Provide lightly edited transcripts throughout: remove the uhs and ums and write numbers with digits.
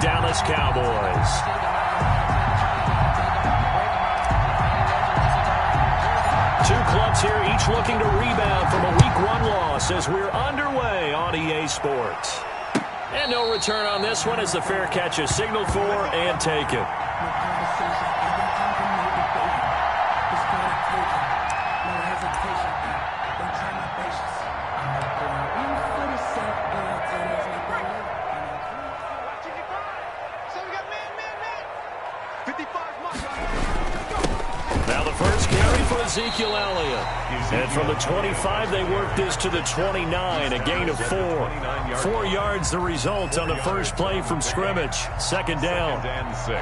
Dallas Cowboys. Two clubs here, each looking to rebound from a Week 1 loss as we're underway on EA Sports. And no return on this one as the fair catch is signaled for and taken. Now the first carry for Ezekiel Elliott. And from the 25, they work this to the 29, a gain of 4. 4 yards the result on the first play from scrimmage. Second down. And 6.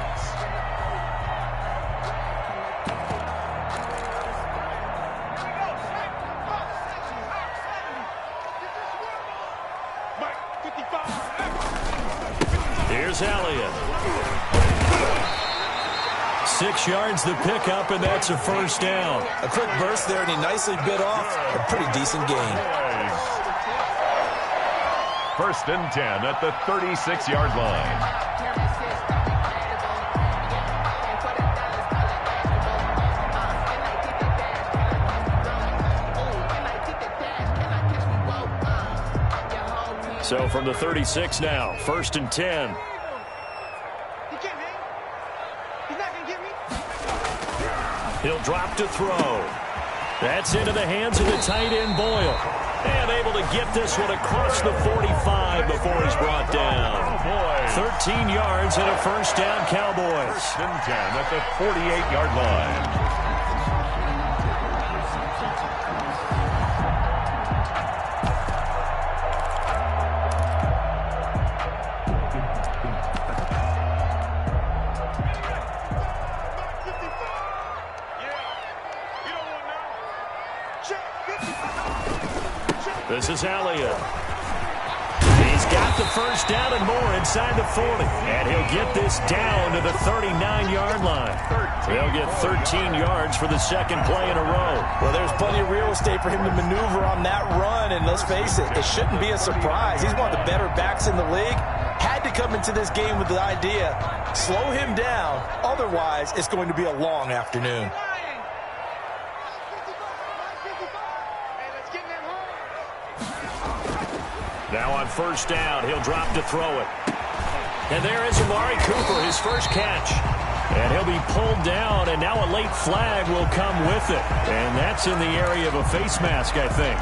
Here's Elliott. 6 yards the pickup, and that's a first down. A quick burst there, and he nicely bit off a pretty decent gain. First and 10 at the 36-yard line. So from the 36 now, first and 10. He'll drop to throw. That's into the hands of the tight end, Boyle. And able to get this one across the 45 before he's brought down. 13 yards and a first down, Cowboys. First and 10 at the 48-yard line. This is Elliott. He's got the first down and more inside the 40. And he'll get this down to the 39-yard line. They'll get 13 yards for the second play in a row. Well, there's plenty of real estate for him to maneuver on that run. And let's face it, it shouldn't be a surprise. He's one of the better backs in the league. Had to come into this game with the idea, slow him down. Otherwise, it's going to be a long afternoon. Now on first down, he'll drop to throw it. And there is Amari Cooper, his first catch. And he'll be pulled down, and now a late flag will come with it. And that's in the area of a face mask, I think.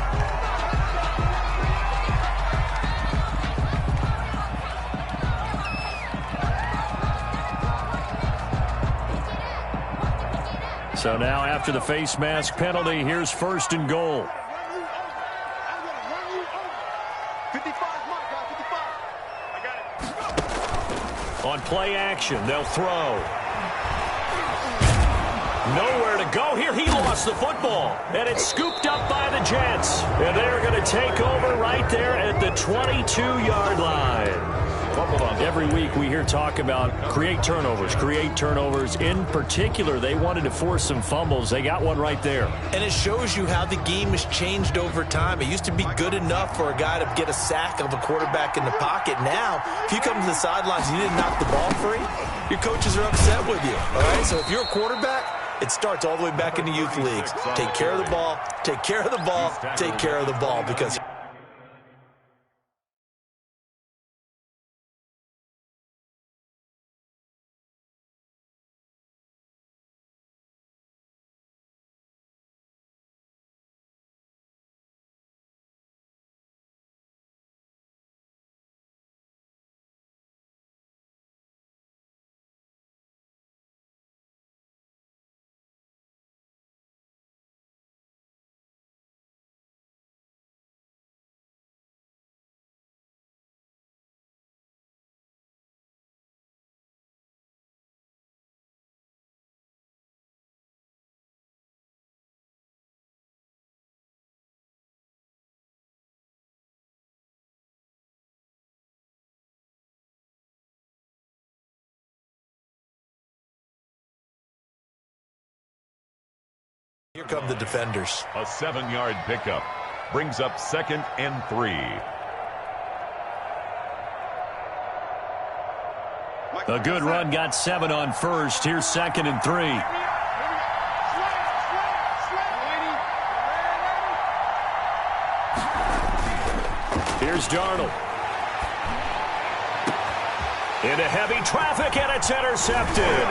So now after the face mask penalty, here's first and goal. On play action, they'll throw. Nowhere to go here. He lost the football, and it's scooped up by the Jets. And they're going to take over right there at the 22-yard line. Every week we hear talk about create turnovers. In particular, they wanted to force some fumbles. They got one right there. And it shows you how the game has changed over time. It used to be good enough for a guy to get a sack of a quarterback in the pocket. Now, if you come to the sidelines and you didn't knock the ball free, your coaches are upset with you. All right, so if you're a quarterback, it starts all the way back in the youth leagues. Take care of the ball, take care of the ball, take care of the ball, because here come the defenders. A 7-yard pickup brings up second and 3. A good run got 7 on first. Here's 2nd and 3. Here's Darnold. Into heavy traffic, and it's intercepted.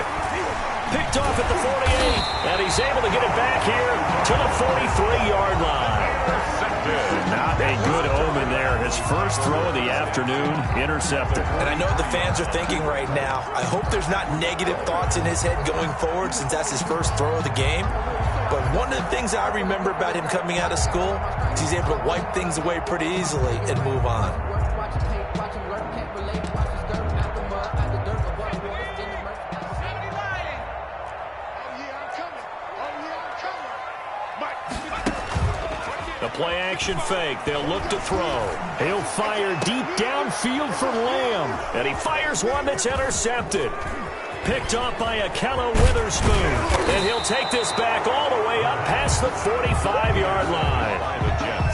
Picked off at the 48, and he's able to get it back here to the 43-yard line. Not a good omen there. His first throw of the afternoon, intercepted. And I know what the fans are thinking right now. I hope there's not negative thoughts in his head going forward since that's his first throw of the game. But one of the things I remember about him coming out of school is he's able to wipe things away pretty easily and move on. The play-action fake. They'll look to throw. He'll fire deep downfield for Lamb. And he fires one that's intercepted. Picked off by Akello Witherspoon. And he'll take this back all the way up past the 45-yard line.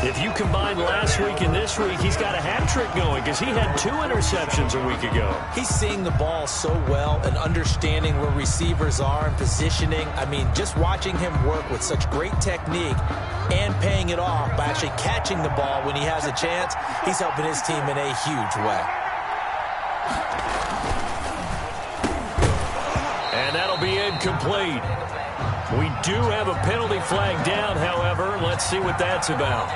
If you combine last week and this week, he's got a hat trick going because he had 2 interceptions a week ago. He's seeing the ball so well and understanding where receivers are and positioning. I mean, just watching him work with such great technique and paying it off by actually catching the ball when he has a chance, he's helping his team in a huge way. And that'll be incomplete. We do have a penalty flag down, however. Let's see what that's about.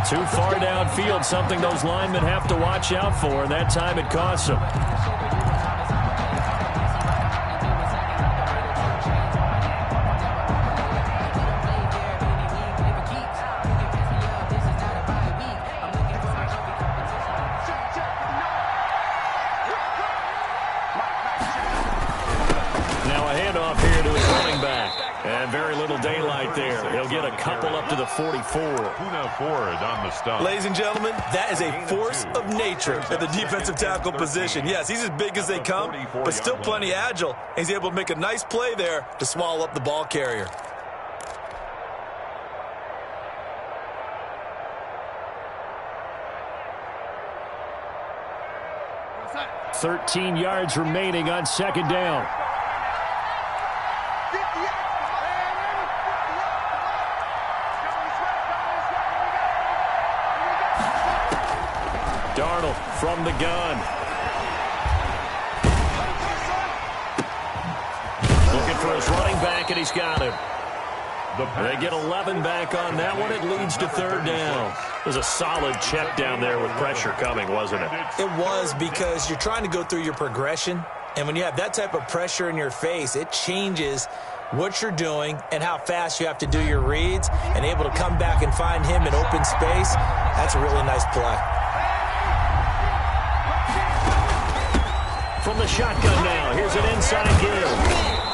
Too far downfield, something those linemen have to watch out for, and that time it costs them. Now a handoff here to his running back. And very little daylight there. He'll get a couple up to the 44. Puna Ford on the stop. Ladies and gentlemen, that is a force of nature at the defensive tackle position. Yes, he's as big as they come, but still plenty agile. He's able to make a nice play there to swallow up the ball carrier. "13 yards remaining on 2nd down. Darnold from the gun. Looking for his running back, and he's got him. They get 11 back on that one. It leads to 3rd down. It was a solid check down there with pressure coming, wasn't it? It was, because you're trying to go through your progression, and when you have that type of pressure in your face, it changes what you're doing and how fast you have to do your reads, and able to come back and find him in open space. That's a really nice play. From the shotgun now, here's an inside give.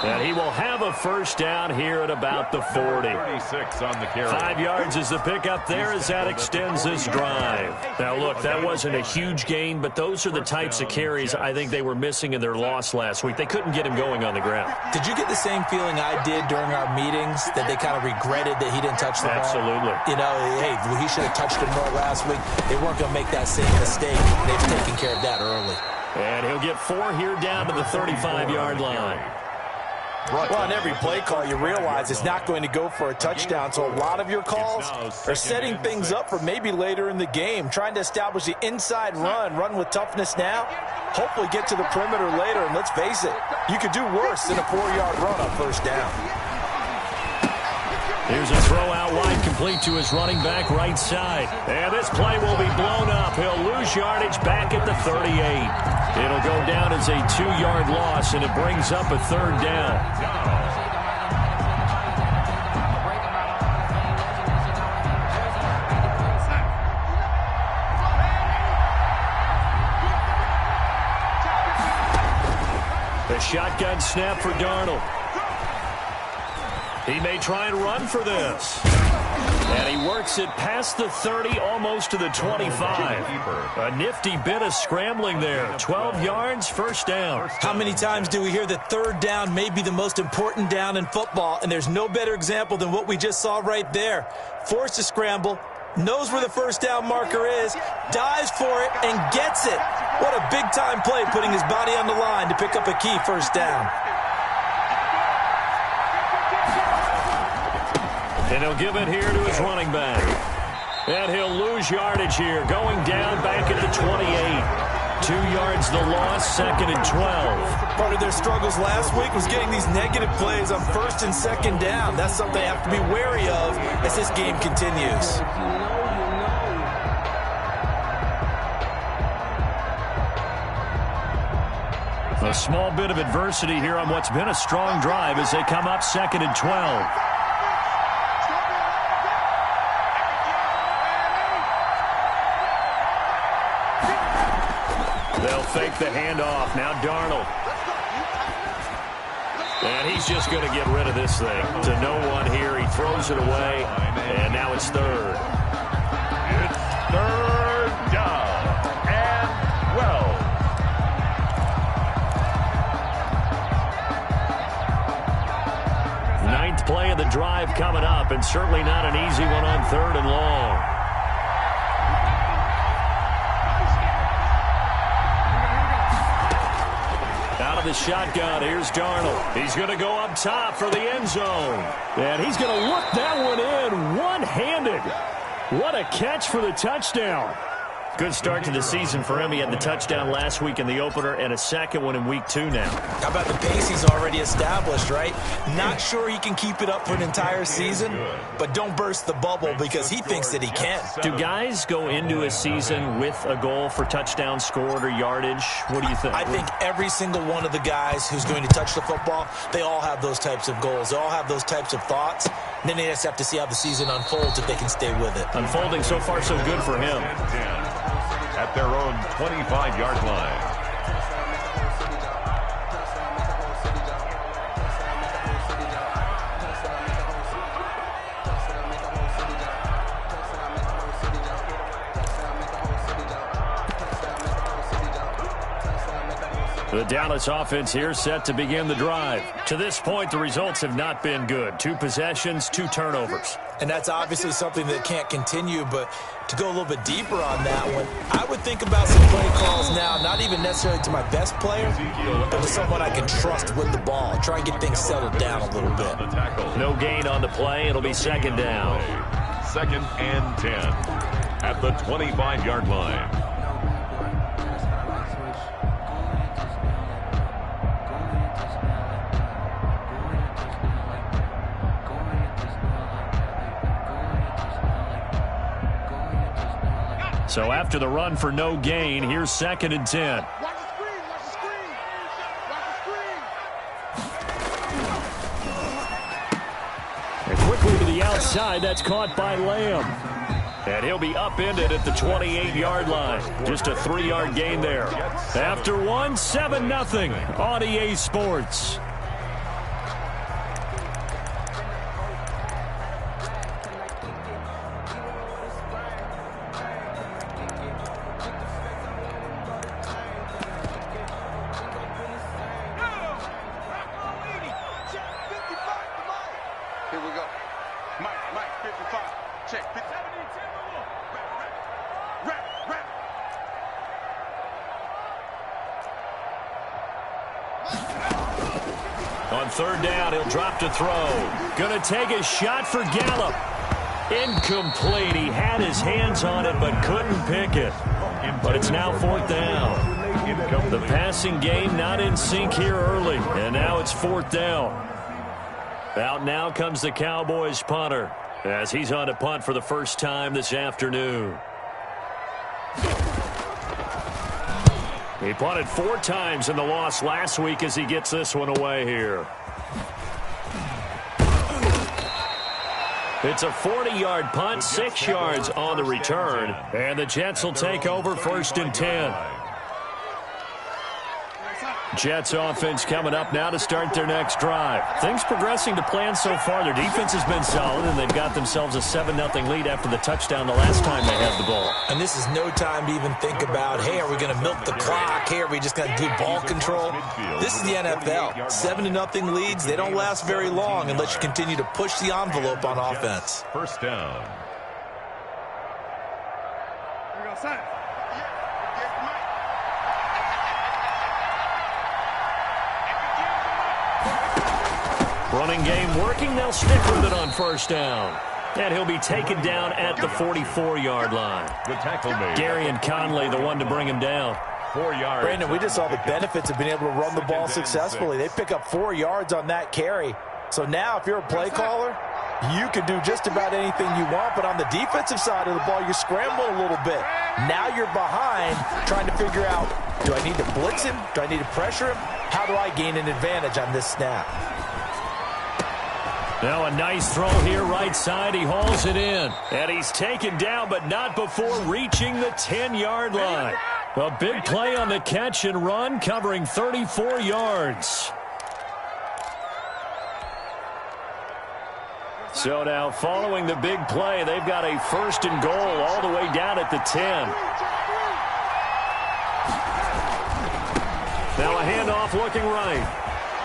And he will have a first down here at about the 40. 36 on the carry. 5 yards is the pickup there as that extends this drive. Now, look, that wasn't a huge gain, but those are the types of carries I think they were missing in their loss last week. They couldn't get him going on the ground. Did you get the same feeling I did during our meetings, that they kind of regretted that he didn't touch the ball? Absolutely. You know, hey, he should have touched it more last week. They weren't going to make that same mistake. They've taken care of that early. And he'll get 4 here down to the 35-yard line. Well, on every play call, you realize it's not going to go for a touchdown, so a lot of your calls are setting things up for maybe later in the game, trying to establish the inside run with toughness now, hopefully get to the perimeter later, and let's face it, you could do worse than a 4-yard run on 1st down. Here's a throw out wide, complete to his running back right side. And this play will be blown up. He'll lose yardage back at the 38. It'll go down as a 2-yard loss, and it brings up a 3rd down. The shotgun snap for Darnold. He may try and run for this. And he works it past the 30, almost to the 25. A nifty bit of scrambling there. 12 yards, 1st down. How many times do we hear that 3rd down may be the most important down in football? And there's no better example than what we just saw right there. Forced to scramble, knows where the first down marker is, dives for it, and gets it. What a big-time play, putting his body on the line to pick up a key first down. And he'll give it here to his running back. And he'll lose yardage here, going down back at the 28. 2 yards the loss, 2nd and 12. Part of their struggles last week was getting these negative plays on 1st and 2nd down. That's something they have to be wary of as this game continues. A small bit of adversity here on what's been a strong drive as they come up 2nd and 12. They'll fake the handoff. Now Darnold. And he's just going to get rid of this thing. To no one here. He throws it away. And now it's 3rd. It's 3rd down and 12. Ninth play of the drive coming up, and certainly not an easy one on 3rd and long. Out of the shotgun, here's Darnold. He's going to go up top for the end zone. And he's going to look that one in one-handed. What a catch for the touchdown. Good start to the season for him. He had the touchdown last week in the opener and a second one in week 2 now. How about the pace he's already established, right? Not sure he can keep it up for an entire season, but don't burst the bubble because he thinks that he can. Do guys go into a season with a goal for touchdown scored or yardage? What do you think? I think every single one of the guys who's going to touch the football, they all have those types of goals. They all have those types of thoughts. And then they just have to see how the season unfolds if they can stay with it. Unfolding so far so good for him. At their own 25-yard line. The Dallas offense here set to begin the drive. To this point, the results have not been good. 2 possessions, 2 turnovers. And that's obviously something that can't continue, but to go a little bit deeper on that one, I would think about some play calls now, not even necessarily to my best player, but to someone I can trust with the ball. Try and get things settled down a little bit. No gain on the play. It'll be 2nd down. 2nd and 10 at the 25-yard line. So after the run for no gain, here's 2nd and 10. And quickly to the outside, that's caught by Lamb. And he'll be upended at the 28-yard line. Just a 3-yard gain there. After one, 7-0 on EA Sports. Here we go. Mike, 55. Check. 70, rap. On 3rd down, he'll drop to throw. Gonna take a shot for Gallup. Incomplete. He had his hands on it, but couldn't pick it. But it's now 4th down. The passing game not in sync here early, and now it's 4th down. Out now comes the Cowboys punter as he's on a punt for the first time this afternoon. He punted 4 times in the loss last week as he gets this one away here. It's a 40-yard punt, 6 yards on the return, and the Jets will take over 1st and 10. Jets offense coming up now to start their next drive. Things progressing to plan so far. Their defense has been solid, and they've got themselves a 7-0 lead after the touchdown the last time they had the ball. And this is no time to even think about, hey, are we going to milk the clock? Hey, are we just going to do ball control? This is the NFL. 7-0 leads, they don't last very long unless you continue to push the envelope on offense. First down. Running game working. They'll stick with it on first down. And he'll be taken down at the 44-yard line. The tackle made. Gary and Conley, the one to bring him down. 4 yards. Brandon, we just saw the benefits of being able to run the ball successfully. They pick up 4 yards on that carry. So now if you're a play caller, you can do just about anything you want. But on the defensive side of the ball, you're scrambling a little bit. Now you're behind trying to figure out, do I need to blitz him? Do I need to pressure him? How do I gain an advantage on this snap? Now a nice throw here right side. He hauls it in. And he's taken down, but not before reaching the 10-yard line. A big play on the catch and run, covering 34 yards. So now following the big play, they've got a 1st and goal all the way down at the 10. Now a handoff looking right.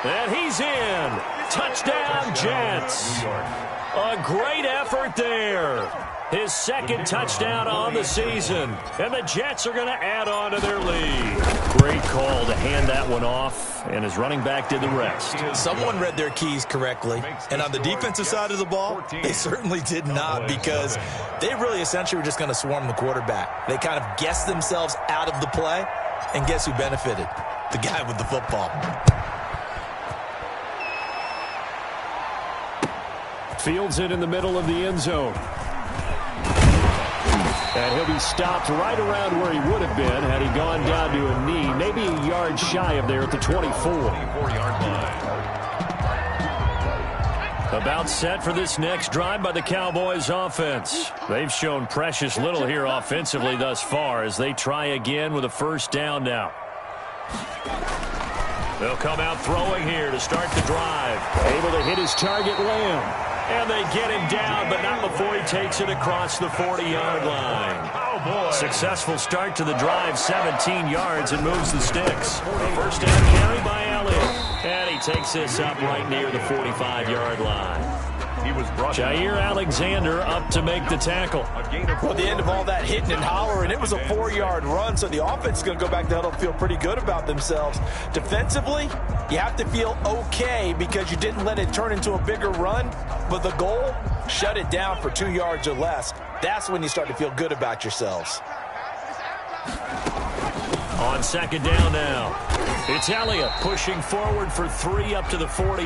And he's in. Touchdown, Jets. A great effort there. His 2nd touchdown on the season. And the Jets are going to add on to their lead. Great call to hand that one off. And his running back did the rest. Someone read their keys correctly. And on the defensive side of the ball, they certainly did not, because they really essentially were just going to swarm the quarterback. They kind of guessed themselves out of the play. And guess who benefited? The guy with the football. Fields it in the middle of the end zone. And he'll be stopped right around where he would have been had he gone down to a knee, maybe a yard shy of there at the 24. 24-yard line. About set for this next drive by the Cowboys offense. They've shown precious little here offensively thus far as they try again with a 1st down now. They'll come out throwing here to start the drive. Able to hit his target, Lamb. And they get him down, but not before he takes it across the 40-yard line. Oh, boy. Successful start to the drive, 17 yards, and moves the sticks. A 1st down carry by Elliott. And he takes this up right near the 45-yard line. He was brought Jair Alexander up to make the tackle. Well, at the end of all that hitting and hollering, it was a 4-yard run, so the offense is going to go back to huddle and feel pretty good about themselves. Defensively, you have to feel okay because you didn't let it turn into a bigger run, but the goal, shut it down for 2 yards or less. That's when you start to feel good about yourselves. On 2nd down now. It's Elliott pushing forward for 3 up to the 48.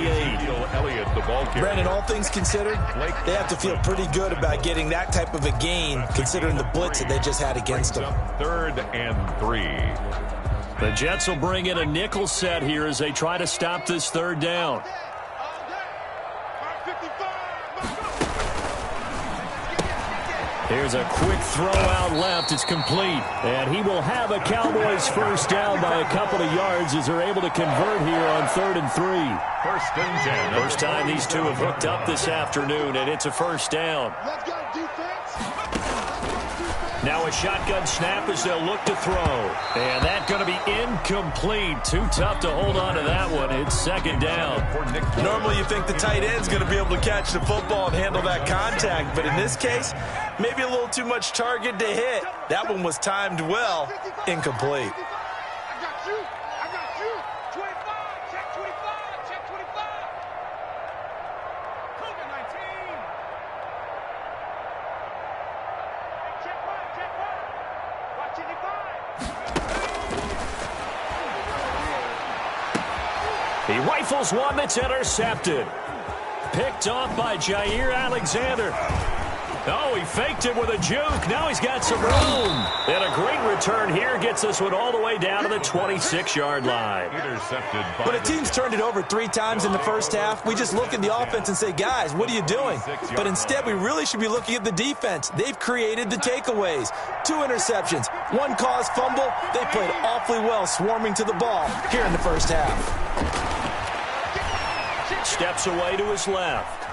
Elliott, the ball carrier. Brandon, all things considered, they have to feel pretty good about getting that type of a gain considering the blitz that they just had against them. 3rd and 3. The Jets will bring in a nickel set here as they try to stop this 3rd down. Here's a quick throw out left. It's complete. And he will have a Cowboys 1st down by a couple of yards as they're able to convert here on 3rd and 3. 1st and 10. First time these two have hooked up this afternoon, and it's a 1st down. Let's go, defense. Now a shotgun snap as they'll look to throw. And that's going to be incomplete. Too tough to hold on to that one. It's 2nd down. Normally you think the tight end's going to be able to catch the football and handle that contact, but in this case, maybe a little too much target to hit. That one was timed well. Incomplete. I got you. I got you. 25. Check 25. Check 25. COVID-19. Check 5. Check 5. Watch it, 5. He rifles one that's intercepted. Picked off by Jair Alexander. Oh, he faked it with a juke. Now he's got some room. And a great return here gets this one all the way down to the 26-yard line. Intercepted by When a team's turned it over 3 times in the first half, we just look at the offense and say, guys, what are you doing? But instead, we really should be looking at the defense. They've created the takeaways. 2 interceptions, 1 caused fumble. They played awfully well swarming to the ball here in the first half. Steps away to his left.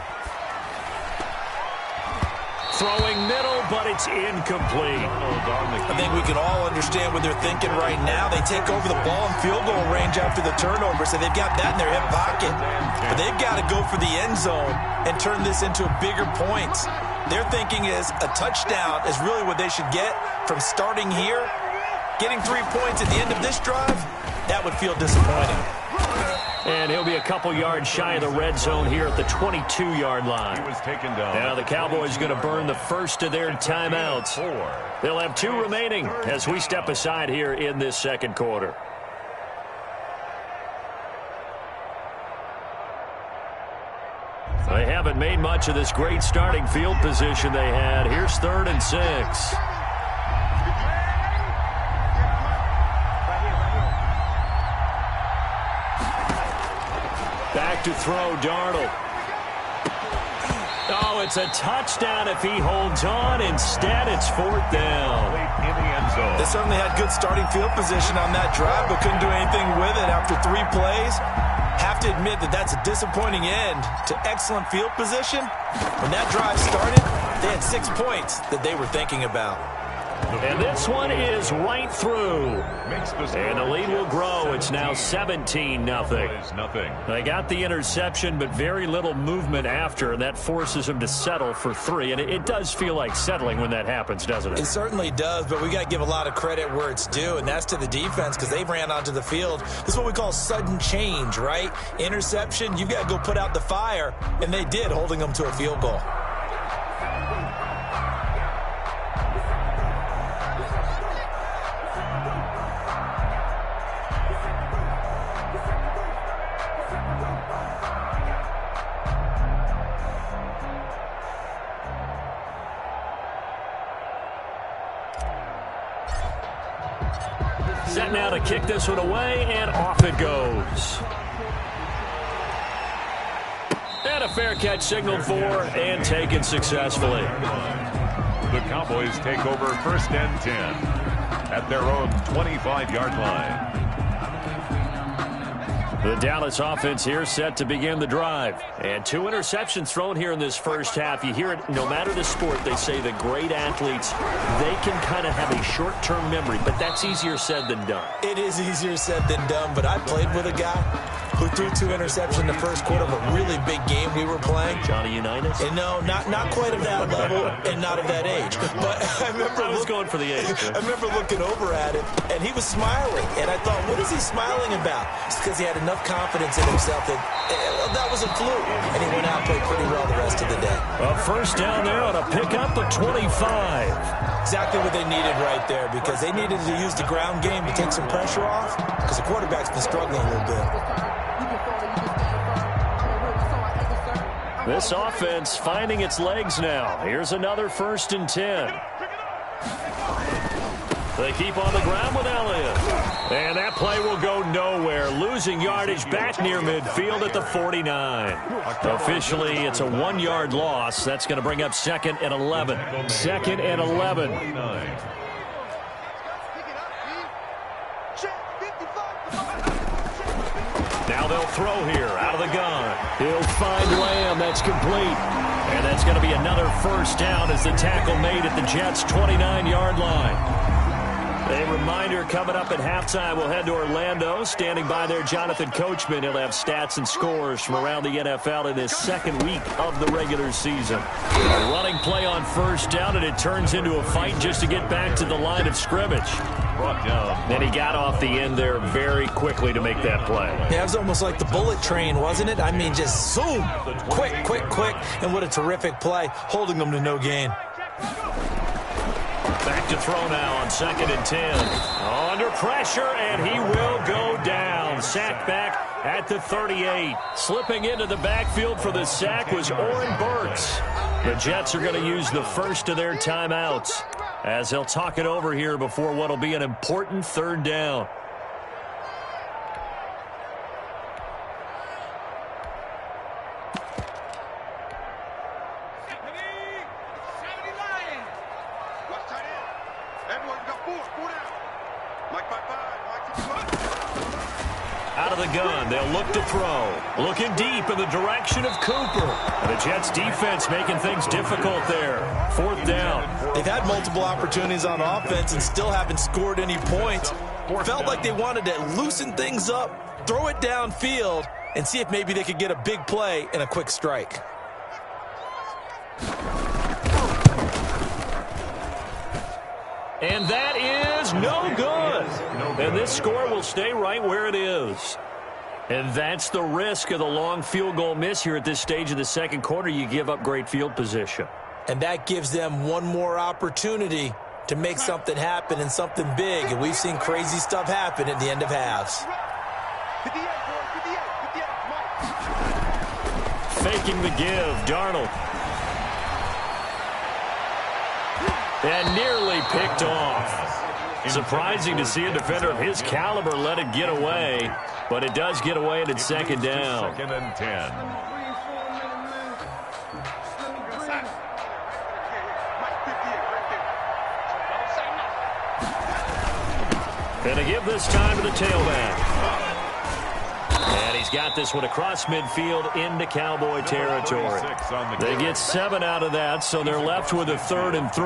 Throwing middle, but it's incomplete. I think we can all understand what they're thinking right now. They take over the ball in field goal range after the turnover, so they've got that in their hip pocket. But they've got to go for the end zone and turn this into bigger points. Their thinking is a touchdown is really what they should get, from starting here, getting 3 points at the end of this drive, that would feel disappointing. And he'll be a couple yards shy of the red zone here at the 22-yard line. He was taken down. Now the Cowboys going to burn the first of their timeouts. They'll have 2 remaining as we step aside here in this second quarter. They haven't made much of this great starting field position they had. Here's 3rd and 6. Back to throw, Darnold. Oh, it's a touchdown if he holds on. Instead, it's 4th down. In the end zone. They certainly had good starting field position on that drive, but couldn't do anything with it after 3 plays. Have to admit that that's a disappointing end to excellent field position. When that drive started, they had 6 points that they were thinking about. And this one is right through. And the lead will grow. It's now 17-0. They got the interception, but very little movement after, and that forces them to settle for 3. And it does feel like settling when that happens, doesn't it? It certainly does, but we got to give a lot of credit where it's due, and that's to the defense because they ran onto the field. This is what we call sudden change, right? Interception, you got to go put out the fire, and they did, holding them to a field goal. Set now to kick this one away, and off it goes. And a fair catch signaled for and taken successfully. The Cowboys take over 1st and 10 at their own 25-yard line. The Dallas offense here set to begin the drive. And 2 interceptions thrown here in this first half. You hear it, no matter the sport, they say the great athletes, they can kind of have a short-term memory, but that's easier said than done. It is easier said than done, but I played with a guy who threw 2 interceptions in the first quarter of a really big game we were playing. Johnny Unitas? And no, not quite of that level and not of that age. But I remember I was going for the age. I remember looking over at him, and he was smiling. And I thought, what is he smiling about? It's because he had enough confidence in himself that that was a fluke. And he went out and played pretty well the rest of the day. A first down there on a pickup of 25. Exactly what they needed right there, because they needed to use the ground game to take some pressure off, because the quarterback's been struggling a little bit. This offense finding its legs now. Here's another 1st and 10. They keep on the ground with Elliott. And that play will go nowhere. Losing yardage back near midfield at the 49. Officially, it's a 1-yard loss. That's going to bring up 2nd and 11. 2nd and 11. Now they'll throw here out of the gun. He'll find Lamb. That's complete. And that's going to be another first down as the tackle made at the Jets' 29-yard line. A reminder coming up at halftime, we'll head to Orlando. Standing by there, Jonathan Coachman. He'll have stats and scores from around the NFL in this second week of the regular season. A running play on first down, and it turns into a fight just to get back to the line of scrimmage. Brought down. And he got off the end there very quickly to make that play. Yeah, it was almost like the bullet train, wasn't it? I mean, just zoom. Quick, quick, quick. And what a terrific play, holding them to no gain. Back to throw now on 2nd and 10. Under pressure, and he will go down. Sacked back at the 38. Slipping into the backfield for the sack was Oren Burks. The Jets are going to use the first of their timeouts as they'll talk it over here before what will be an important 3rd down. Out of the gun, they'll look to throw. Looking deep in the direction of Cooper. And the Jets defense making things difficult there. 4th down. They've had multiple opportunities on offense and still haven't scored any points. Felt like they wanted to loosen things up, throw it downfield, and see if maybe they could get a big play and a quick strike. And that is no good. And this score will stay right where it is. And that's the risk of the long field goal miss here at this stage of the second quarter. You give up great field position. And that gives them one more opportunity to make something happen and something big. And we've seen crazy stuff happen at the end of halves. Faking the give, Darnold. And nearly picked off. Surprising to see a defender of his caliber let it get away, but it does get away and it's second down. Second and 10. And to give this time to the tailback. And he's got this one across midfield into Cowboy territory. They get 7 out of that, so they're left with a 3rd and 3.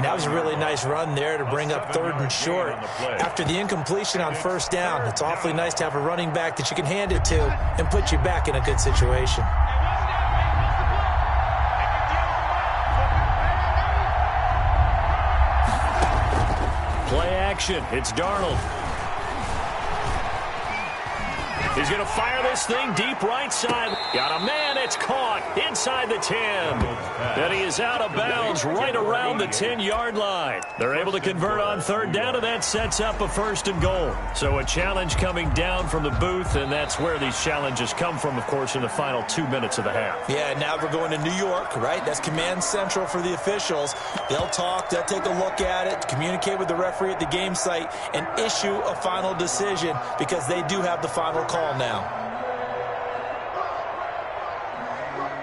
That was a really nice run there to bring up 3rd and short. After the incompletion on 1st down, it's awfully nice to have a running back that you can hand it to and put you back in a good situation. Play action. It's Darnold. He's going to fire this thing deep right side. Got a man. It's caught inside the 10. And he is out of bounds right around the 10-yard line. They're able to convert on 3rd down, and that sets up a 1st and goal. So a challenge coming down from the booth, and that's where these challenges come from, of course, in the final 2 minutes of the half. Yeah, now we're going to New York, right? That's command central for the officials. They'll talk, they'll take a look at it, communicate with the referee at the game site, and issue a final decision because they do have the final call now.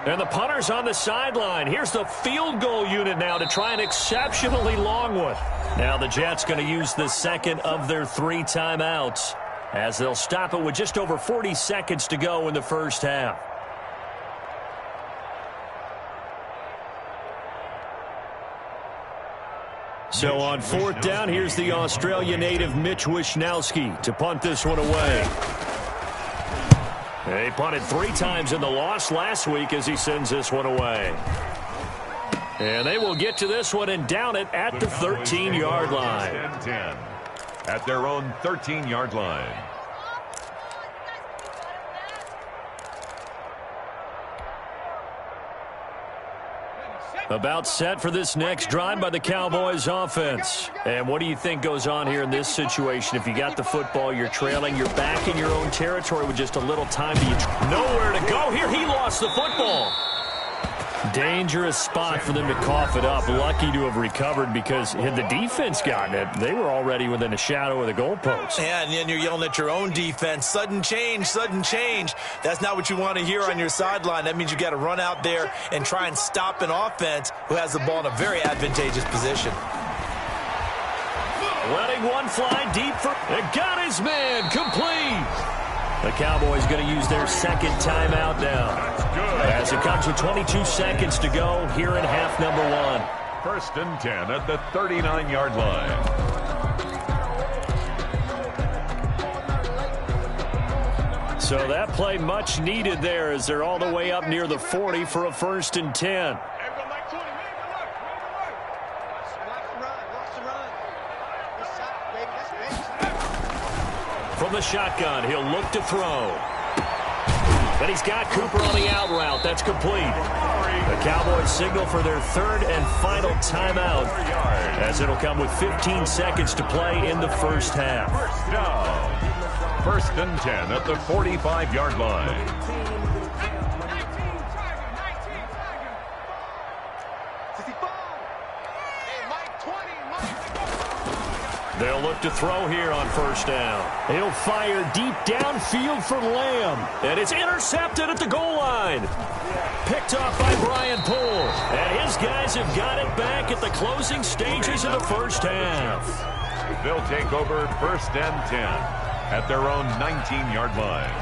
And the punter's on the sideline. Here's the field goal unit now to try an exceptionally long one. Now the Jets going to use the second of their 3 timeouts as they'll stop it with just over 40 seconds to go in the first half. So on 4th down, here's the Australia native Mitch Wishnowsky to punt this one away. They punted 3 times in the loss last week as he sends this one away. And they will get to this one and down it at the 13-yard line. 10 at their own 13-yard line. About set for this next drive by the Cowboys offense. And what do you think goes on here in this situation? If you got the football, you're trailing, you're back in your own territory with just a little time to nowhere to go. Here he lost the football. Dangerous spot for them to cough it up. Lucky to have recovered because had the defense gotten it, they were already within a shadow of the goalpost. Yeah, and then you're yelling at your own defense. Sudden change, sudden change. That's not what you want to hear on your sideline. That means you got to run out there and try and stop an offense who has the ball in a very advantageous position. Letting one fly deep for... It got his man complete. The Cowboys going to use their second timeout now. As it comes with 22 seconds to go here in half number 1. 1st and 10 at the 39-yard line. So that play much needed there as they're all the way up near the 40 for a 1st and 10. From the shotgun, he'll look to throw. But he's got Cooper on the out route. That's complete. The Cowboys signal for their 3rd and final timeout as it'll come with 15 seconds to play in the first half. 1st and 10 at the 45-yard line. They'll look to throw here on 1st down. He'll fire deep downfield for Lamb. And it's intercepted at the goal line. Picked off by Brian Poole. And his guys have got it back at the closing stages of the first half. They'll take over 1st and 10 at their own 19-yard line.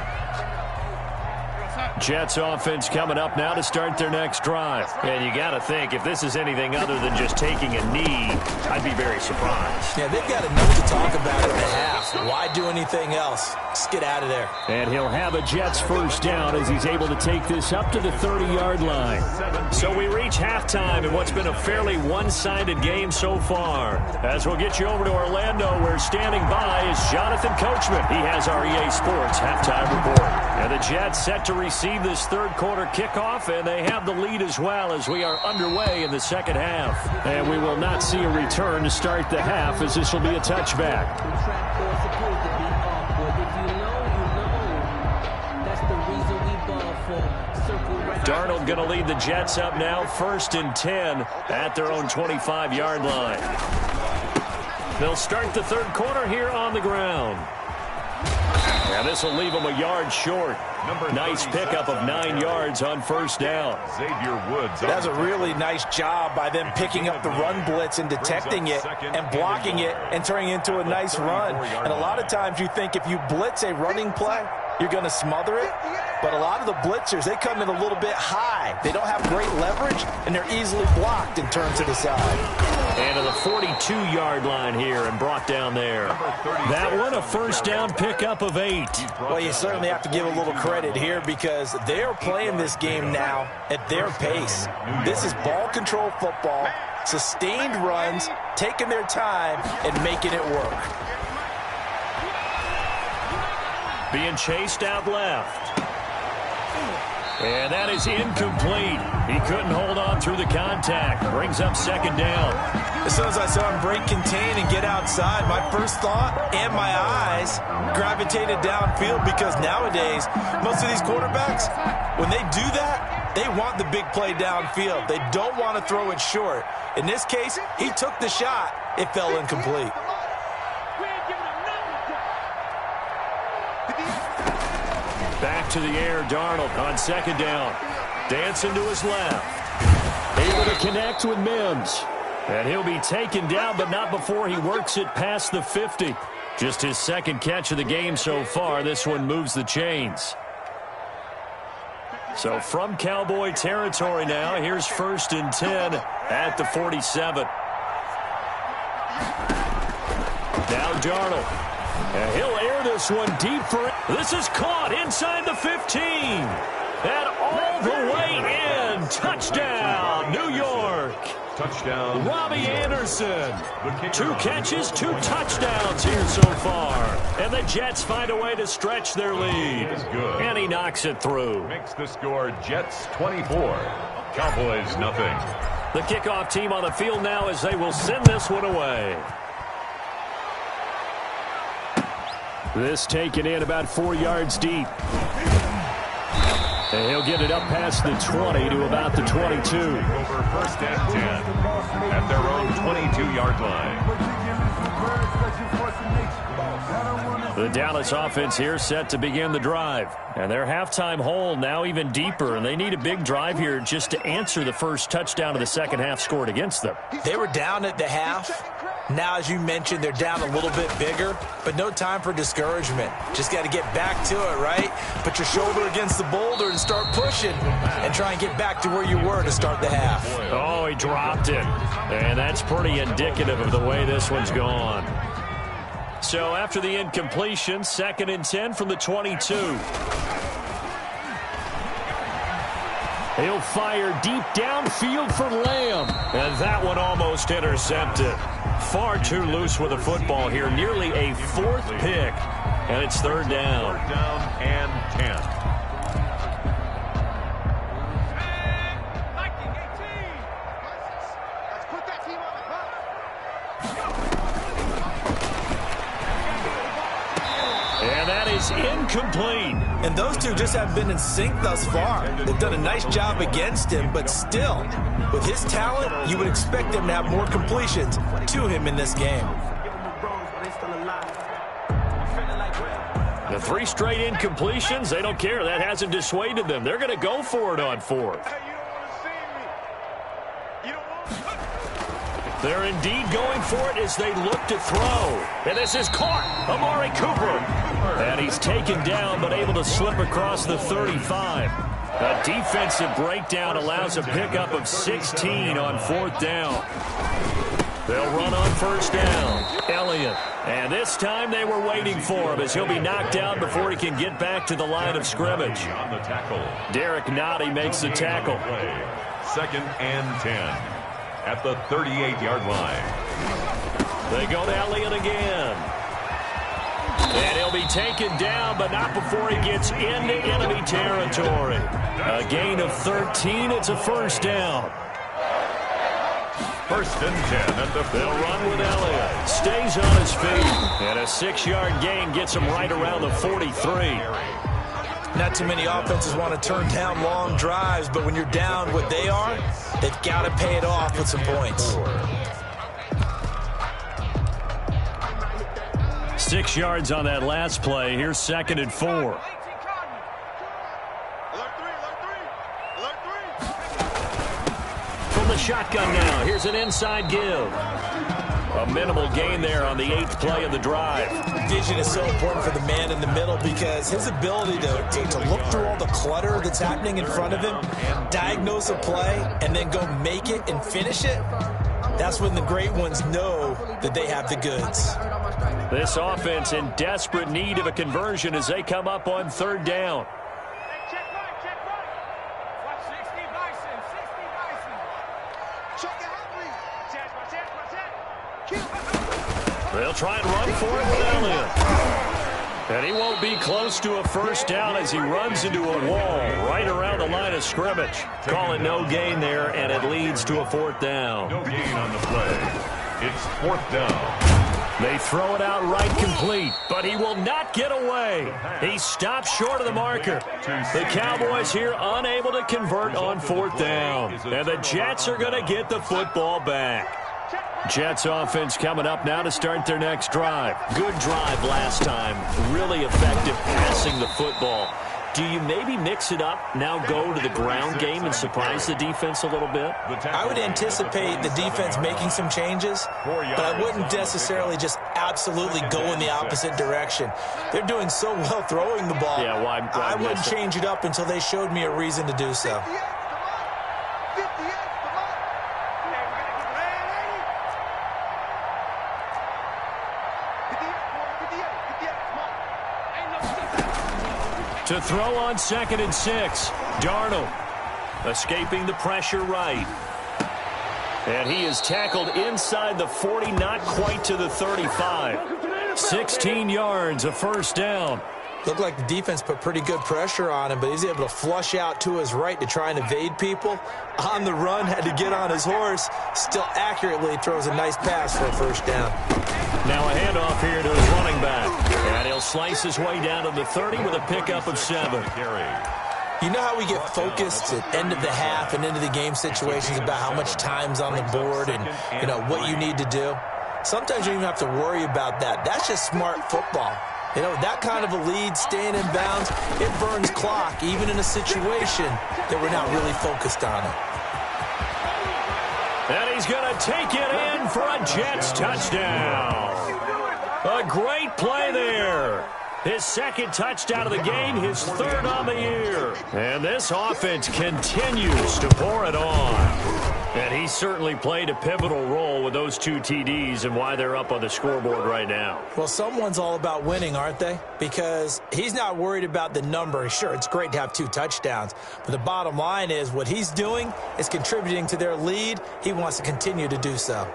Jets offense coming up now to start their next drive. And you got to think, if this is anything other than just taking a knee, I'd be very surprised. Yeah, they've got enough to talk about in the half. Why do anything else? Just get out of there. And he'll have a Jets first down as he's able to take this up to the 30-yard line. So we reach halftime in what's been a fairly one-sided game so far. As we'll get you over to Orlando, where standing by is Jonathan Coachman. He has our EA Sports halftime report. And the Jets set to receive this third-quarter kickoff, and they have the lead as well as we are underway in the second half. And we will not see a return to start the half, as this will be a touchback. Darnold going to lead the Jets up now, 1st and 10 at their own 25-yard line. They'll start the third quarter here on the ground. And this will leave them a yard short. Nice pickup of 9 yards on first down. Xavier Woods. That's a really nice job by them picking up the run blitz and detecting it and blocking it and turning it into a nice run. And a lot of times you think if you blitz a running play, you're going to smother it. But a lot of the blitzers, they come in a little bit high. They don't have great leverage, and they're easily blocked and turned to the side. And to the 42-yard line here and brought down there. That one, a first down pickup of 8. Well, you certainly have to give a little credit here because they're playing this game now at their pace. This is ball control football, sustained runs, taking their time, and making it work. Being chased out left. And that is incomplete. He couldn't hold on through the contact. Brings up second down. As soon as I saw him break contain and get outside, my first thought and my eyes gravitated downfield because nowadays, most of these quarterbacks, when they do that, they want the big play downfield. They don't want to throw it short. In this case, he took the shot. It fell incomplete. Back to the air, Darnold on second down. Dancing to his left. Able to connect with Mims. And he'll be taken down, but not before he works it past the 50. Just his second catch of the game so far. This one moves the chains. So from Cowboy territory now, here's 1st and 10 at the 47. Now Darnold. And he'll air this one deep for it. This is caught inside the 15. And all the way in. Touchdown, New York. Touchdown. Robbie Anderson. 2 catches, 2 touchdowns here so far. And the Jets find a way to stretch their lead. And he knocks it through. Makes the score Jets 24. Cowboys nothing. The kickoff team on the field now as they will send this one away. This taken in about 4 yards deep. And he'll get it up past the 20 to about the 22. Over 1st and 10 at their own 22-yard line. The Dallas offense here set to begin the drive. And their halftime hole now even deeper. And they need a big drive here just to answer the first touchdown of the second half scored against them. They were down at the half. Now, as you mentioned, they're down a little bit bigger, but no time for discouragement. Just got to get back to it, right? Put your shoulder against the boulder and start pushing and try and get back to where you were to start the half. Oh, he dropped it. And that's pretty indicative of the way this one's gone. So after the incompletion, 2nd and 10 from the 22. He'll fire deep downfield for Lamb. And that one almost intercepted. Far too loose with the football here. Nearly a 4th pick. And it's 3rd down. 3rd down and 10. And that is incomplete. And those two just haven't been in sync thus far. They've done a nice job against him, but still, with his talent, you would expect them to have more completions to him in this game. The 3 straight incompletions, they don't care. That hasn't dissuaded them. They're going to go for it on 4th. They're indeed going for it as they look to throw. And this is caught. Amari Cooper. And he's taken down but able to slip across the 35. A defensive breakdown allows a pickup of 16 on 4th down. They'll run on 1st down. Elliott. And this time they were waiting for him as he'll be knocked down before he can get back to the line of scrimmage. On the tackle. Derek Nottie makes the tackle. 2nd and 10 at the 38-yard line. They go to Elliott again. And he'll be taken down, but not before he gets into enemy territory. A gain of 13. It's a 1st down. 1st and 10 at the They'll run with Elliott. Stays on his feet. And a 6-yard gain gets him right around the 43. Not too many offenses want to turn down long drives, but when you're down what they are, they've got to pay it off with some points. 6 yards on that last play. Here's 2nd and 4. From the shotgun now, here's an inside give. A minimal gain there on the 8th play of the drive. Vision is so important for the man in the middle because his ability to look through all the clutter that's happening in front of him, diagnose a play, and then go make it and finish it, that's when the great ones know that they have the goods. This offense in desperate need of a conversion as they come up on 3rd down. Check right. Watch 60 Bison. Check it out, please. Check. They'll try and run for it with Elliott. And he won't be close to a 1st down as he runs into a wall right around the line of scrimmage. Call it no gain there, and it leads to a 4th down. No gain on the play. It's 4th down. They throw it out right complete, but he will not get away. He stops short of the marker. The Cowboys here unable to convert on 4th down. And the Jets are going to get the football back. Jets offense coming up now to start their next drive. Good drive last time. Really effective passing the football. Do you maybe mix it up, now go to the ground game and surprise the defense a little bit? I would anticipate the defense making some changes, but I wouldn't necessarily just absolutely go in the opposite direction. They're doing so well throwing the ball. Yeah, why I wouldn't change it up until they showed me a reason to do so. 58, come on. To throw on 2nd and 6. Darnold escaping the pressure right. And he is tackled inside the 40, not quite to the 35. 16 yards, a 1st down. Looked like the defense put pretty good pressure on him, but he's able to flush out to his right to try and evade people. On the run, had to get on his horse. Still accurately throws a nice pass for a 1st down. Now a handoff here to his running back. And he'll slice his way down to the 30 with a pickup of 7. You know how we get focused at end of the half and into the game situations about how much time's on the board and, you know, what you need to do? Sometimes you don't even have to worry about that. That's just smart football. You know, that kind of a lead, staying in bounds, it burns clock, even in a situation that we're not really focused on it. And he's going to take it in for a Jets touchdown. A great play there. His 2nd touchdown of the game, his 3rd on the year. And this offense continues to pour it on. And he certainly played a pivotal role with those 2 TDs and why they're up on the scoreboard right now. Well, someone's all about winning, aren't they? Because he's not worried about the number. Sure, it's great to have 2 touchdowns. But the bottom line is what he's doing is contributing to their lead. He wants to continue to do so.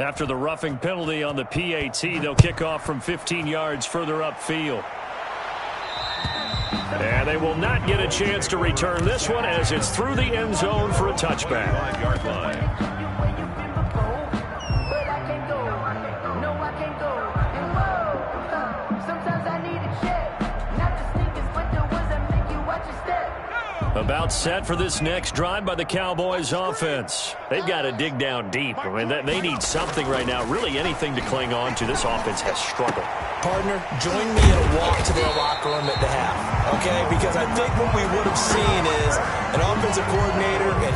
After the roughing penalty on the PAT, they'll kick off from 15 yards further upfield. And they will not get a chance to return this one as it's through the end zone for a touchback. 5-yard line. About set for this next drive by the Cowboys offense. They've got to dig down deep. I mean, they need something right now, really anything to cling on to. This offense has struggled. Partner, join me in a walk to their locker room at the half, okay? Because I think what we would have seen is an offensive coordinator and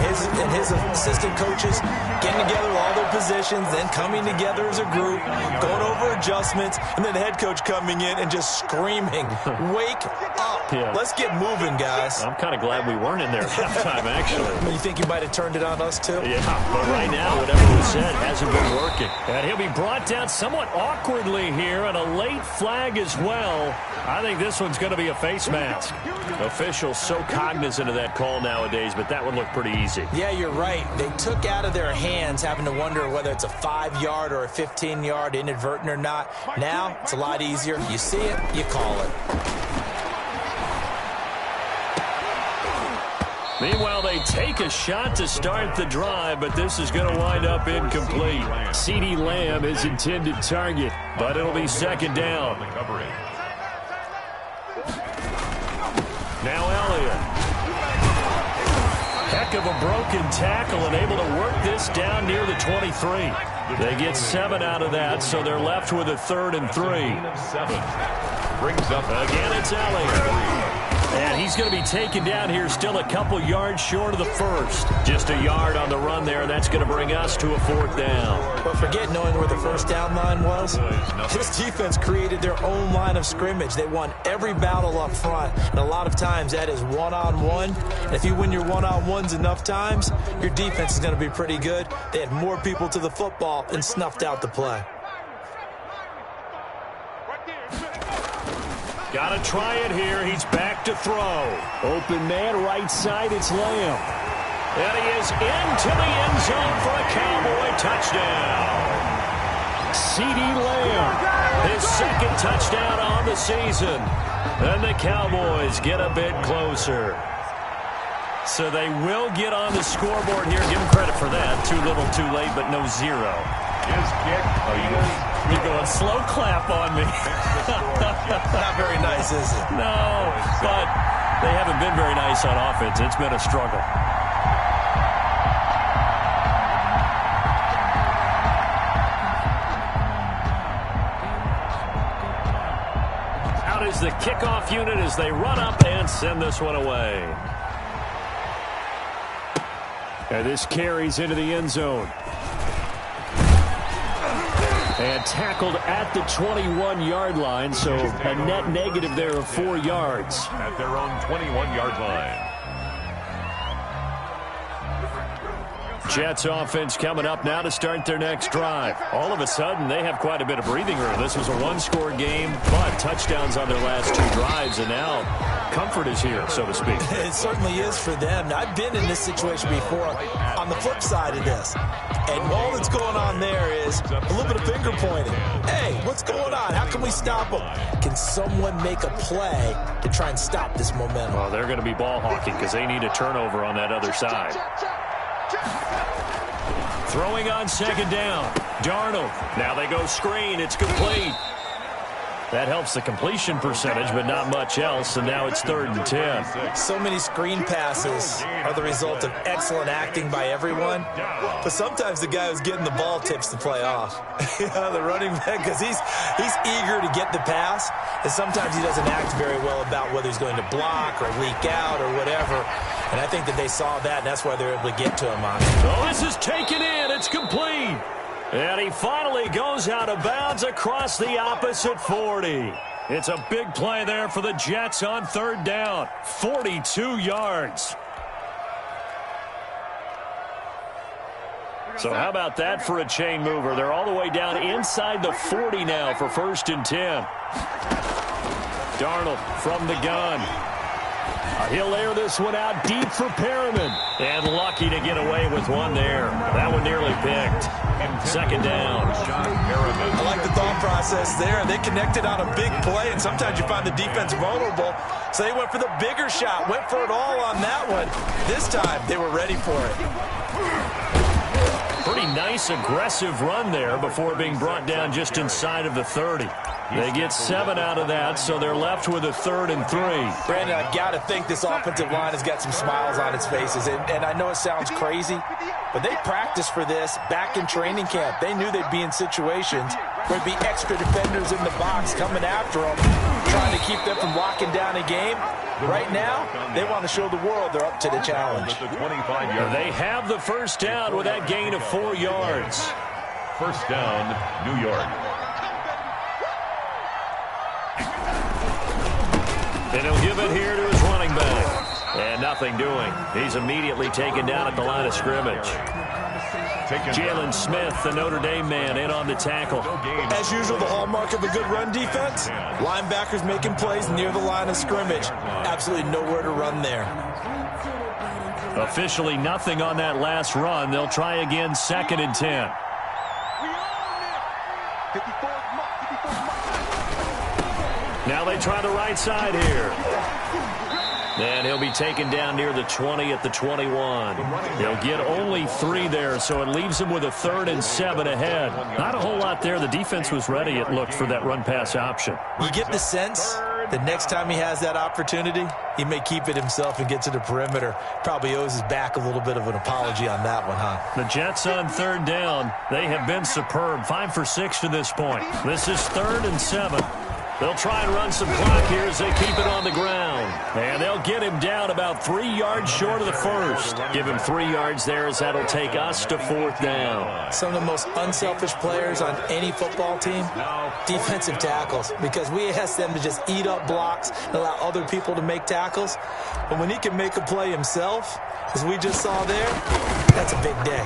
his assistant coaches getting together all their positions, then coming together as a group, going over adjustments, and then the head coach coming in and just screaming, wake up. Yeah. Let's get moving, guys. I'm kind of glad we weren't in there at halftime, actually. You think you might have turned it on us, too? Yeah, but right now, whatever was said hasn't been working. And he'll be brought down somewhat awkwardly here, and a late flag as well. I think this one's going to be a face mask. Officials so cognizant of that call nowadays, but that one looked pretty easy. Yeah, you're right. They took out of their hands having to wonder whether it's a 5-yard or a 15-yard, inadvertent or not. Now, it's a lot easier. You see it, you call it. Meanwhile, they take a shot to start the drive, but this is going to wind up incomplete. CeeDee Lamb is intended target, but it'll be second down. Now Elliott. Heck of a broken tackle and able to work this down near the 23. They get 7 out of that, so they're left with a 3rd and 3. Brings up Again, it's Elliott. And he's going to be taken down here still a couple yards short of the first. Just a yard on the run there, and that's going to bring us to a 4th down. But forget knowing where the first down line was. This defense created their own line of scrimmage. They won every battle up front, and a lot of times that is one-on-one. And if you win your one-on-ones enough times, your defense is going to be pretty good. They had more people to the football and snuffed out the play. Got to try it here. He's back to throw. Open man, right side, it's Lamb. And he is into the end zone for a Cowboy touchdown. CeeDee Lamb, his 2nd touchdown on the season. And the Cowboys get a bit closer. So they will get on the scoreboard here. Give them credit for that. Too little, too late, but no 0. his kick. You're going slow clap on me. Not very nice, is it? No, but they haven't been very nice on offense. It's been a struggle. Out is the kickoff unit as they run up and send this one away. And this carries into the end zone. And tackled at the 21-yard line, so a net negative there of 4 yards. At their own 21-yard line. Jets offense coming up now to start their next drive. All of a sudden, they have quite a bit of breathing room. This was a one-score game, but touchdowns on their last 2 drives, and now comfort is here, so to speak. It certainly is for them. Now, I've been in this situation before on the flip side of this. And all that's going on there is a little bit of finger pointing. Hey, what's going on? How can we stop them? Can someone make a play to try and stop this momentum? Well, they're going to be ball hawking because they need a turnover on that other side. Throwing on second down. Darnold. Now they go screen. It's complete. That helps the completion percentage, but not much else, and now it's 3rd and 10. So many screen passes are the result of excellent acting by everyone, but sometimes the guy who's getting the ball tips the play off. The running back, because he's eager to get the pass, and sometimes he doesn't act very well about whether he's going to block or leak out or whatever, and I think that they saw that, and that's why they're able to get to him on it. Oh, this is taken in. It's complete. And he finally goes out of bounds across the opposite 40. It's a big play there for the Jets on 3rd down. 42 yards. So how about that for a chain mover? They're all the way down inside the 40 now for 1st and 10. Darnold from the gun. He'll air this one out deep for Perriman. And lucky to get away with one there. That one nearly picked. 2nd down. I like the thought process there. They connected on a big play, and sometimes you find the defense vulnerable. So they went for the bigger shot, went for it all on that one. This time, they were ready for it. Pretty nice, aggressive run there before being brought down just inside of the 30. They get 7 out of that, so they're left with a 3rd and 3. Brandon, I got to think this offensive line has got some smiles on its faces. And I know it sounds crazy, but they practiced for this back in training camp. They knew they'd be in situations where there'd be extra defenders in the box coming after them, trying to keep them from locking down a game. Right now, they want to show the world they're up to the challenge. They have the first down with that gain of 4 yards. First down, New York. And he'll give it here to his running back. And nothing doing. He's immediately taken down at the line of scrimmage. Jalen Smith, the Notre Dame man, in on the tackle. As usual, the hallmark of a good run defense, linebackers making plays near the line of scrimmage. Absolutely nowhere to run there. Officially nothing on that last run. They'll try again, 2nd and 10. Now they try the right side here. And he'll be taken down near the 20 at the 21. He'll get only 3 there, so it leaves him with a 3rd and 7 ahead. Not a whole lot there. The defense was ready, it looked, for that run-pass option. You get the sense that next time he has that opportunity, he may keep it himself and get to the perimeter. Probably owes his back a little bit of an apology on that one, huh? The Jets on 3rd down. They have been superb. 5 for 6 to this point. This is 3rd and 7. They'll try and run some clock here as they keep it on the ground. And they'll get him down about 3 yards short of the first. Give him 3 yards there as that'll take us to 4th down. Some of the most unselfish players on any football team, defensive tackles, because we ask them to just eat up blocks and allow other people to make tackles. But when he can make a play himself, as we just saw there, that's a big day.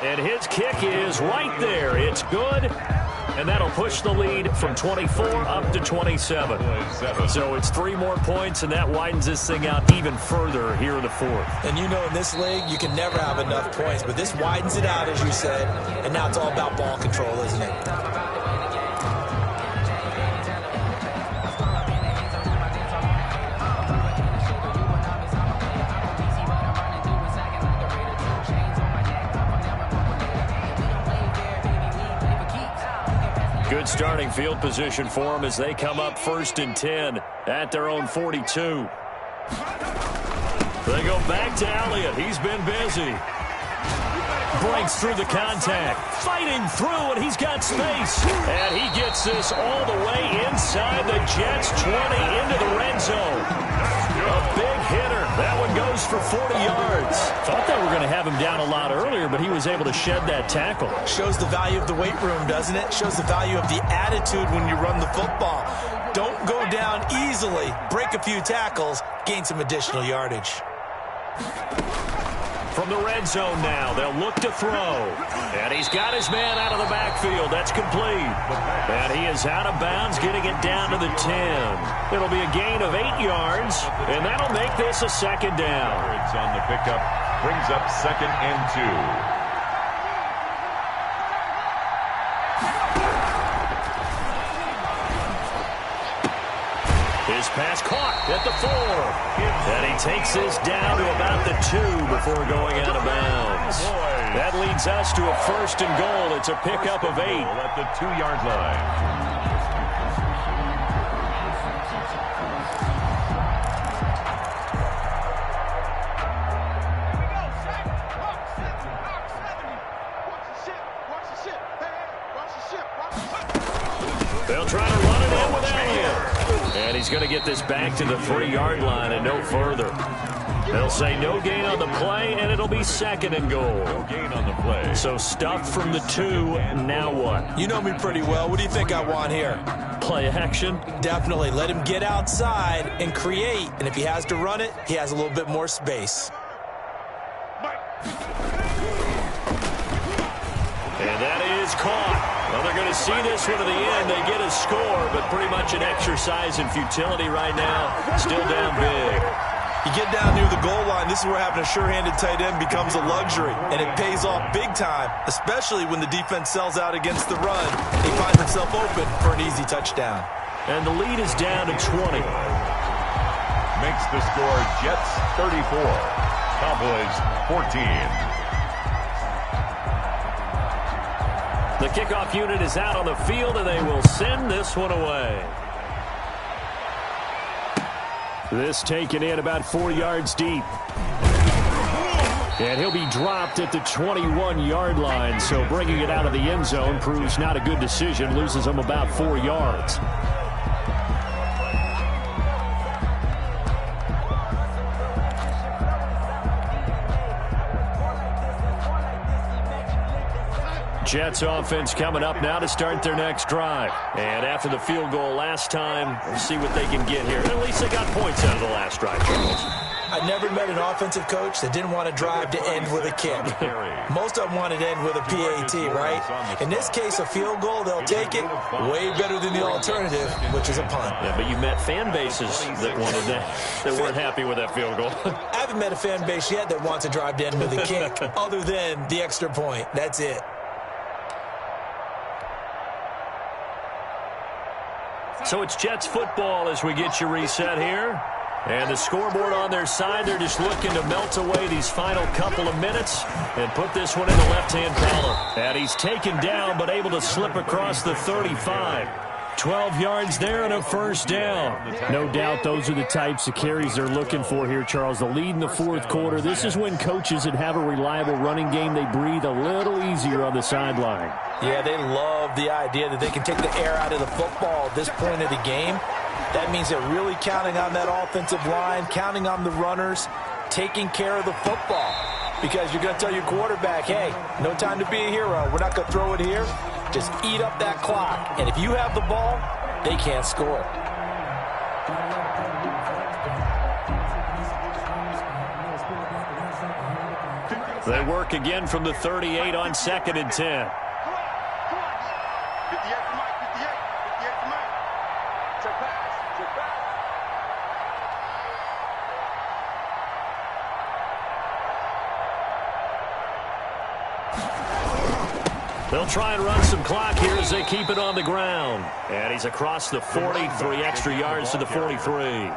And his kick is right there. It's good. And that'll push the lead from 24 up to 27. So it's 3 more points, and that widens this thing out even further here in the 4th. And you know in this league, you can never have enough points. But this widens it out, as you said. And now it's all about ball control, isn't it? Good starting field position for them as they come up 1st and 10 at their own 42. They go back to Elliott. He's been busy. Breaks through the contact. Fighting through, and he's got space. And he gets this all the way inside the Jets' 20 into the red zone. A big hitter. That one goes for 40 yards. Thought they were going to have him down a lot earlier, but he was able to shed that tackle. Shows the value of the weight room, doesn't it? Shows the value of the attitude when you run the football. Don't go down easily. Break a few tackles. Gain some additional yardage. From the red zone now, they'll look to throw. And he's got his man out of the backfield. That's complete. And he is out of bounds, getting it down to the 10. It'll be a gain of 8 yards, and that'll make this a 2nd down. It's on the pickup, brings up 2nd and 2. His pass caught at the 4. And he takes this down to about the 2 before going out of bounds. That leads us to a 1st and goal. It's a pickup of 8. At the 2-yard line. They'll try to run it in with Elliott. And he's going to get this back to the 3-yard line and no further. They'll say no gain on the play, and it'll be 2nd and goal. No gain on the play. So stuffed from the 2, now what? You know me pretty well. What do you think I want here? Play action? Definitely. Let him get outside and create. And if he has to run it, he has a little bit more space. And that is caught. Well, they're going to see this one to the end. They get a score, but pretty much an exercise in futility right now. Still down big. You get down near the goal line, this is where having a sure-handed tight end becomes a luxury. And it pays off big time, especially when the defense sells out against the run. He finds himself open for an easy touchdown. And the lead is down to 20. Makes the score Jets 34, Cowboys 14. The kickoff unit is out on the field, and they will send this one away. This taken in about 4 yards deep. And he'll be dropped at the 21-yard line, so bringing it out of the end zone proves not a good decision, loses him about 4 yards. Jets offense coming up now to start their next drive. And after the field goal last time, we'll see what they can get here. At least they got points out of the last drive, Charles. I never met an offensive coach that didn't want to drive to end with a kick. Most of them wanted to end with a PAT, right? In this case, a field goal, they'll take it. Way better than the alternative, which is a punt. Yeah, but you met fan bases that wanted that weren't happy with that field goal. I haven't met a fan base yet that wants to drive to end with a kick, other than the extra point. That's it. So it's Jets football as we get you reset here. And the scoreboard on their side, they're just looking to melt away these final couple of minutes and put this one in the left-hand column. And he's taken down but able to slip across the 35. 12 yards there and a first down. No doubt those are the types of carries they're looking for here, Charles. The lead in the fourth quarter. This is when coaches that have a reliable running game, they breathe a little easier on the sideline. Yeah, they love the idea that they can take the air out of the football at this point of the game. That means they're really counting on that offensive line, counting on the runners, taking care of the football. Because you're going to tell your quarterback, hey, no time to be a hero. We're not going to throw it here. Just eat up that clock. And if you have the ball, they can't score. They work again from the 38 on 2nd and 10. They'll try and run some clock here as they keep it on the ground. And he's across the 40, 3 extra yards to the 43.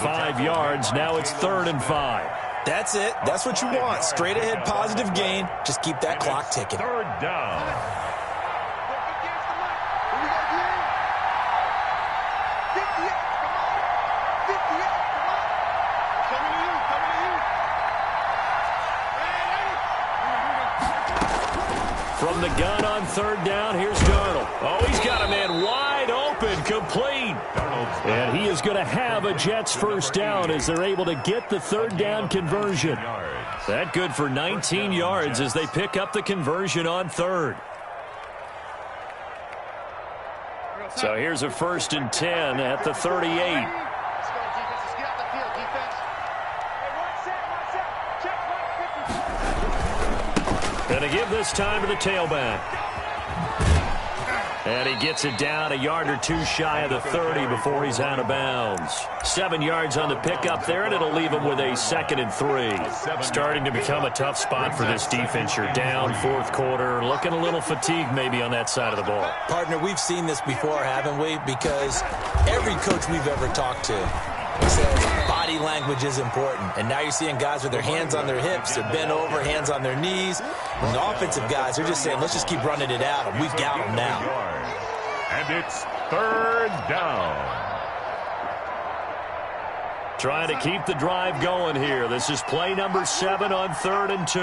5 yards, now it's 3rd and 5. That's it. That's what you want. Straight ahead, positive gain. Just keep that clock ticking. 3rd down. From the gun on 3rd down, here's Darnold. Oh, he's got a man wide open, complete. And he is going to have a Jets first down as they're able to get the 3rd down conversion. That good for 19 yards as they pick up the conversion on 3rd. So here's a 1st and 10 at the 38. And to give this time to the tailback. And he gets it down a yard or two shy of the 30 before he's out of bounds. 7 yards on the pickup there, and it'll leave him with a 2nd and 3. Starting to become a tough spot for this defense. You're down 4th quarter, looking a little fatigued maybe on that side of the ball. Partner, we've seen this before, haven't we? Because every coach we've ever talked to says body language is important. And now you're seeing guys with their hands on their hips, they're bent over, hands on their knees. And the offensive guys, they're just saying, let's just keep running it out, and we've got them now. And it's 3rd down. Trying to keep the drive going here. This is play number 7 on 3rd and 2.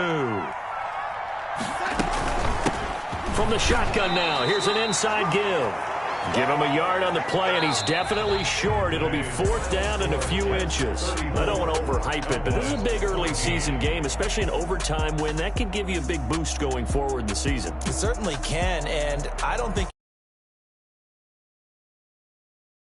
From the shotgun now, here's an inside give. Give him a yard on the play, and he's definitely short. It'll be 4th down and a few inches. I don't want to overhype it, but this is a big early season game, especially an overtime win. That can give you a big boost going forward in the season. It certainly can, and I don't think